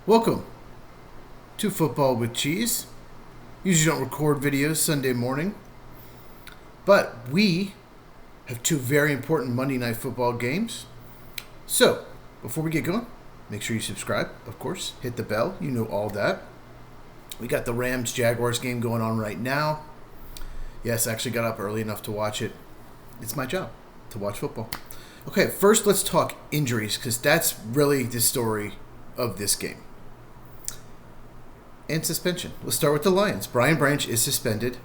Welcome to Football with Cheese. Usually don't record videos Sunday morning, but we have two very important Monday Night Football games. So, before we get going, make sure you subscribe, of course. Hit the bell, you know all that. We got the Rams-Jaguars game going on right now. Yes, I actually got up early enough to watch it. It's my job to watch football. Okay, first let's talk injuries, because that's really the story of this game. And suspension. Let's start with the Lions. Brian Branch is suspended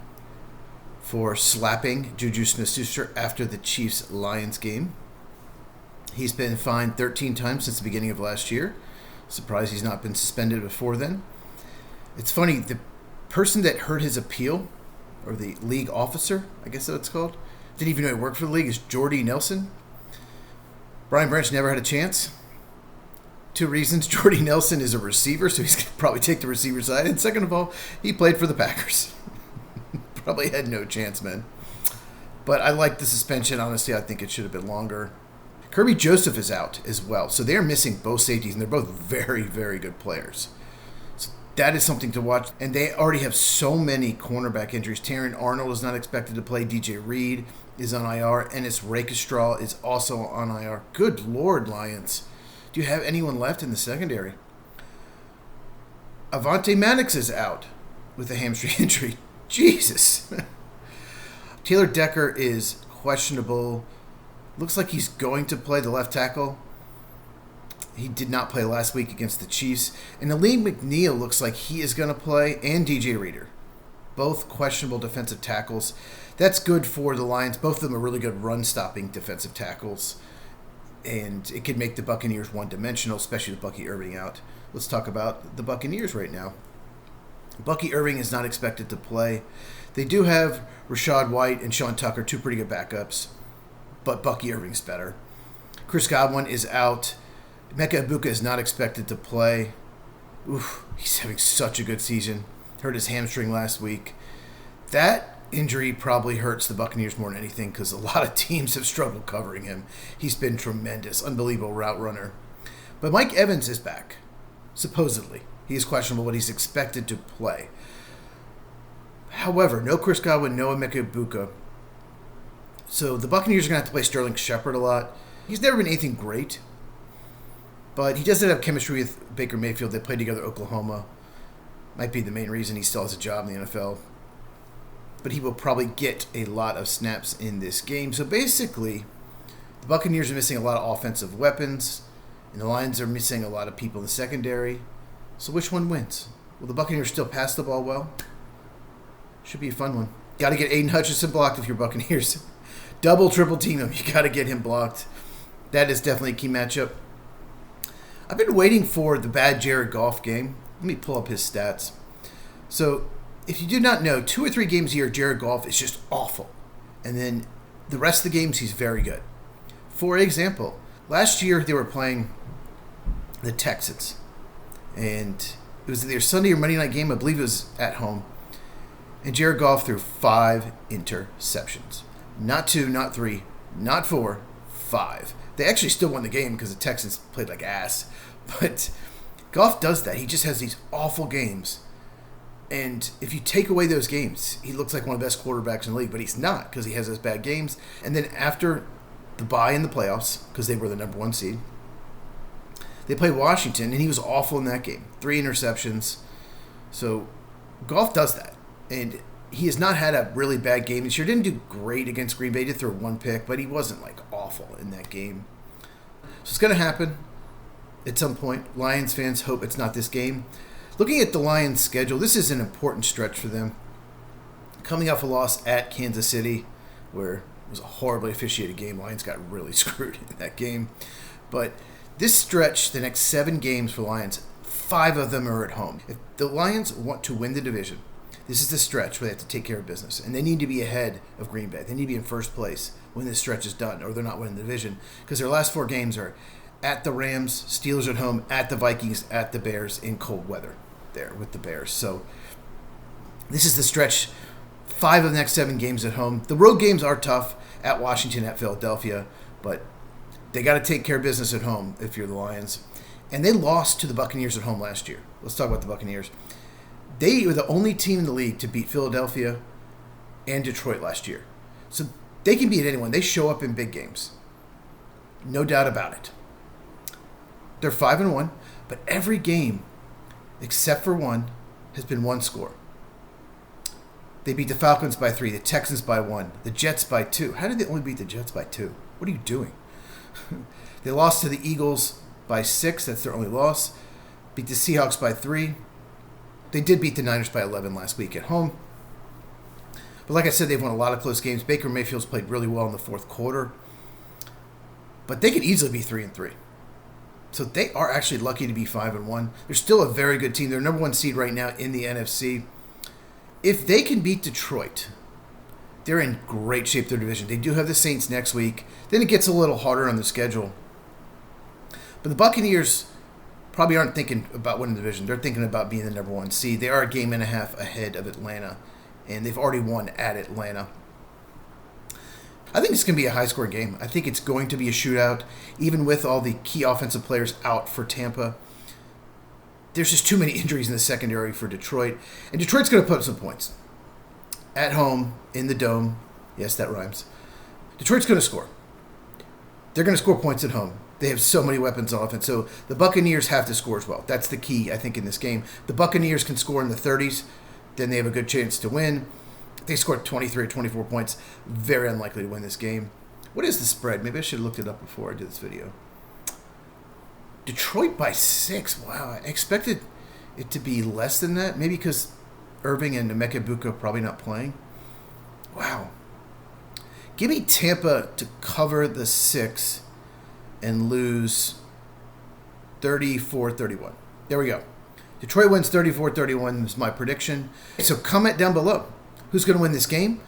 for slapping Juju Smith-Schuster after the Chiefs-Lions game. He's been fined 13 times since the beginning of last year. Surprised he's not been suspended before then. It's funny, the person that heard his appeal, or the league officer, I guess that's what it's called, didn't even know he worked for the league, is Jordy Nelson. Brian Branch never had a chance. Two reasons. Jordy Nelson is a receiver, so he's going to probably take the receiver side. And second of all, he played for the Packers. Probably had no chance, man. But I like the suspension. Honestly, I think it should have been longer. Kirby Joseph is out as well. So they're missing both safeties, and they're both very, very good players. So that is something to watch. And they already have so many cornerback injuries. Terran Arnold is not expected to play. DJ Reed is on IR. Ennis Rakestraw is also on IR. Good Lord, Lions. Do you have anyone left in the secondary? Avante Maddox is out with a hamstring injury. Jesus. Taylor Decker is questionable. Looks like he's going to play the left tackle. He did not play last week against the Chiefs. And Aleem McNeil looks like he is going to play, and DJ Reader. Both questionable defensive tackles. That's good for the Lions. Both of them are really good run-stopping defensive tackles. And it could make the Buccaneers one-dimensional, especially with Bucky Irving out. Let's talk about the Buccaneers right now. Bucky Irving is not expected to play. They do have Rashad White and Sean Tucker, two pretty good backups, but Bucky Irving's better. Chris Godwin is out. Emeka Egbuka is not expected to play. Oof, he's having such a good season. Hurt his hamstring last week. That injury probably hurts the Buccaneers more than anything because a lot of teams have struggled covering him. He's been tremendous, unbelievable route runner. But Mike Evans is back, supposedly. He is questionable, but he's expected to play. However, no Chris Godwin, no Emeka Egbuka. So the Buccaneers are going to have to play Sterling Shepard a lot. He's never been anything great, but he doesn't have chemistry with Baker Mayfield. They played together at Oklahoma. Might be the main reason he still has a job in the NFL. But he will probably get a lot of snaps in this game. So basically, the Buccaneers are missing a lot of offensive weapons, and the Lions are missing a lot of people in the secondary. So which one wins? Will the Buccaneers still pass the ball well? Should be a fun one. Got to get Aiden Hutchinson blocked if you're Buccaneers. Double, triple team him. You got to get him blocked. That is definitely a key matchup. I've been waiting for the bad Jared Goff game. Let me pull up his stats. So, if you do not know, 2 or 3 games a year, Jared Goff is just awful. And then the rest of the games, he's very good. For example, last year they were playing the Texans. And it was their Sunday or Monday night game. I believe it was at home. And Jared Goff threw 5 interceptions. Not 2, not 3, not 4, 5. They actually still won the game because the Texans played like ass. But Goff does that. He just has these awful games. And if you take away those games, he looks like one of the best quarterbacks in the league, but he's not because he has those bad games. And then after the bye in the playoffs, because they were the number 1 seed, they played Washington, and he was awful in that game. 3 interceptions. So Goff does that. And he has not had a really bad game this year. Didn't do great against Green Bay. He did throw 1 pick, but he wasn't like awful in that game. So it's going to happen at some point. Lions fans hope it's not this game. Looking at the Lions' schedule, this is an important stretch for them. Coming off a loss at Kansas City, where it was a horribly officiated game. Lions got really screwed in that game. But this stretch, the next 7 games for Lions, 5 of them are at home. If the Lions want to win the division, this is the stretch where they have to take care of business. And they need to be ahead of Green Bay. They need to be in first place when this stretch is done, or they're not winning the division. Because their last 4 games are at the Rams, Steelers at home, at the Vikings, at the Bears in cold weather there with the Bears. So this is the stretch. 5 of the next 7 games at home. The road games are tough at Washington, at Philadelphia, but they got to take care of business at home if you're the Lions. And they lost to the Buccaneers at home last year. Let's talk about the Buccaneers. They were the only team in the league to beat Philadelphia and Detroit last year. So they can beat anyone. They show up in big games. No doubt about it. They're 5-1, but every game, except for one, has been one score. They beat the Falcons by 3, the Texans by 1, the Jets by 2. How did they only beat the Jets by 2? What are you doing? They lost to the Eagles by 6. That's their only loss. Beat the Seahawks by 3. They did beat the Niners by 11 last week at home. But like I said, they've won a lot of close games. Baker Mayfield's played really well in the fourth quarter. But they could easily be 3-3. So they are actually lucky to be 5-1. They're still a very good team. They're number 1 seed right now in the NFC. If they can beat Detroit, they're in great shape their division. They do have the Saints next week. Then it gets a little harder on the schedule. But the Buccaneers probably aren't thinking about winning the division. They're thinking about being the number 1 seed. They are a game and a half ahead of Atlanta, and they've already won at Atlanta. I think it's going to be a high-scoring game. I think it's going to be a shootout, even with all the key offensive players out for Tampa. There's just too many injuries in the secondary for Detroit, and Detroit's going to put up some points. At home, in the Dome. Yes, that rhymes. Detroit's going to score. They're going to score points at home. They have so many weapons on offense. So the Buccaneers have to score as well. That's the key, I think, in this game. The Buccaneers can score in the 30s. Then they have a good chance to win. If they scored 23 or 24 points, very unlikely to win this game. What is the spread? Maybe I should have looked it up before I did this video. Detroit by 6. Wow, I expected it to be less than that. Maybe because Irving and Emeka probably not playing. Wow. Give me Tampa to cover the 6 and lose 34-31. There we go. Detroit wins 34-31 is my prediction. So comment down below. Who's going to win this game?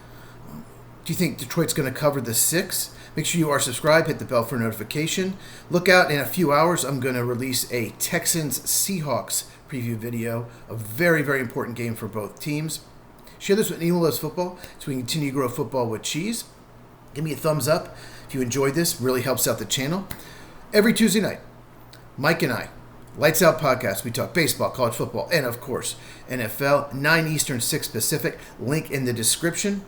Do you think Detroit's going to cover the 6? Make sure you are subscribed. Hit the bell for notification. Look out, in a few hours, I'm going to release a Texans-Seahawks preview video. A very, very important game for both teams. Share this with anyone who loves football so we can continue to grow football with cheese. Give me a thumbs up if you enjoyed this. Really helps out the channel. Every Tuesday night, Mike and I, Lights Out Podcast, we talk baseball, college football, and of course, NFL, 9 Eastern, 6 Pacific. Link in the description.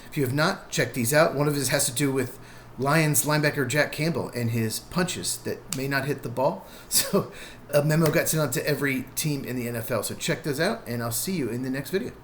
If you have not, check these out. One of his has to do with Lions linebacker Jack Campbell and his punches that may not hit the ball. So a memo got sent out to every team in the NFL. So check those out, and I'll see you in the next video.